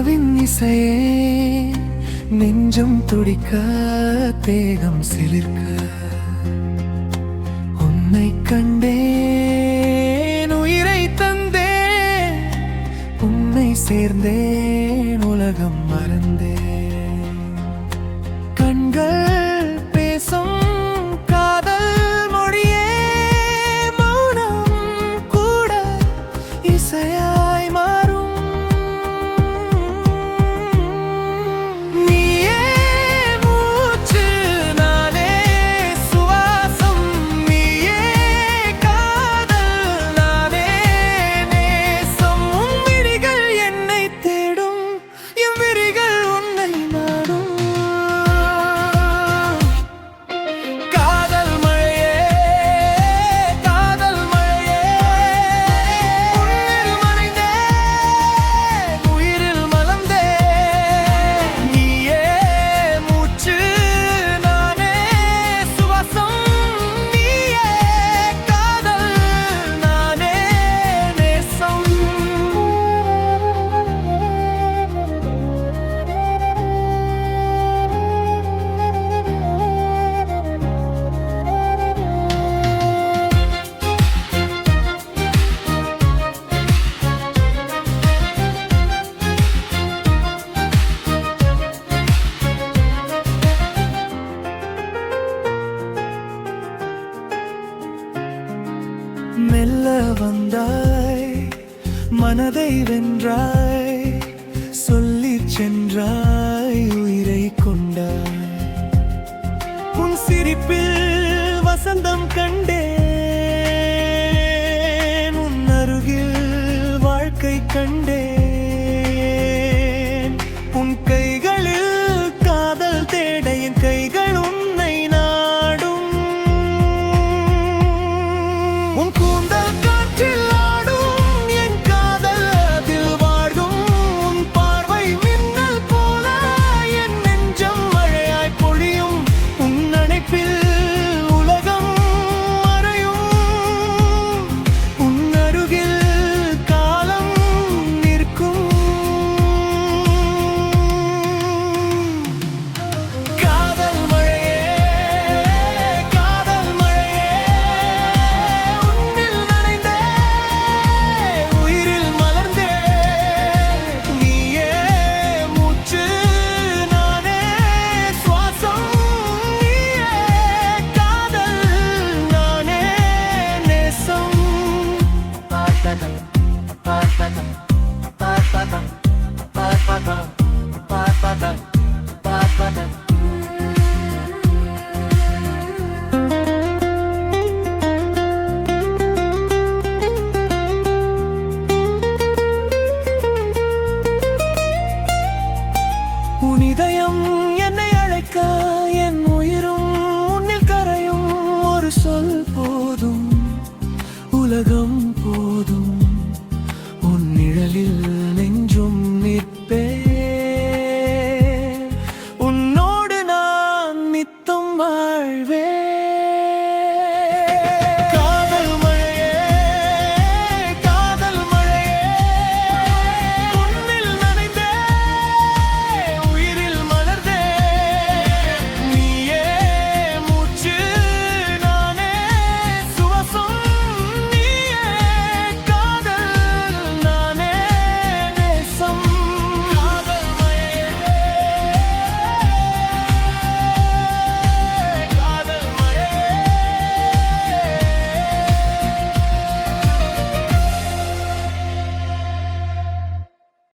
நிலவின் இசையே நெஞ்சம் துடிக்க தேகம் சிலிர்க்க உன்னை கண்டேன் உயிரை தந்தேன் உன்னை சேர்ந்தேன் உலகம் மறந்தேன் கண்கள் பேசும் காதல் மொழியே மௌனம் கூட இசையாய் மாறும் நீயே மூச்சு நானே சுவாசம் நீயே காதல் நானே நேசம் உன் விழிகள் என்னை தேடும் என் விழிகள் உன்னை நாடும் காதல் மழையே காதல் மழையே உன்னில் மறைந்தேன் உயிரில் மலர்ந்தேன் நீயே மூச்சு நானே சுவாசம் நீயே காதல் நானே நேசம் மெல்ல வந்தாய் மனதை வென்றாய் சொல்லிச் சென்றாய் உயிரை கொண்டாய் உன் சிரிப்பில் வசந்தம் கண்டேன் உன் அருகில் வாழ்க்கை கண்டேன் உன் கைகளில் காதல் தேட என் கைகள் உன்னை நாடும் உன் கூந்தல் காற்றில் ஆடும் என் காதல் அதில் வாடும் உன் பார்வை மின்னல் போல என் நெஞ்சம் மழையாய் பொழியும் உன் அணைப்பில் உலகம் மறையும் உன் அருகில் காலம் நிற்கும் காதல் மழையே காதல் மழையே உன்னில் நனைந்தேன் உயிரில் மலர்ந்தேன் நீயே மூச்சு நானே சுவாசம் நீயே காதல் நானே நேசம் உன் இதயம்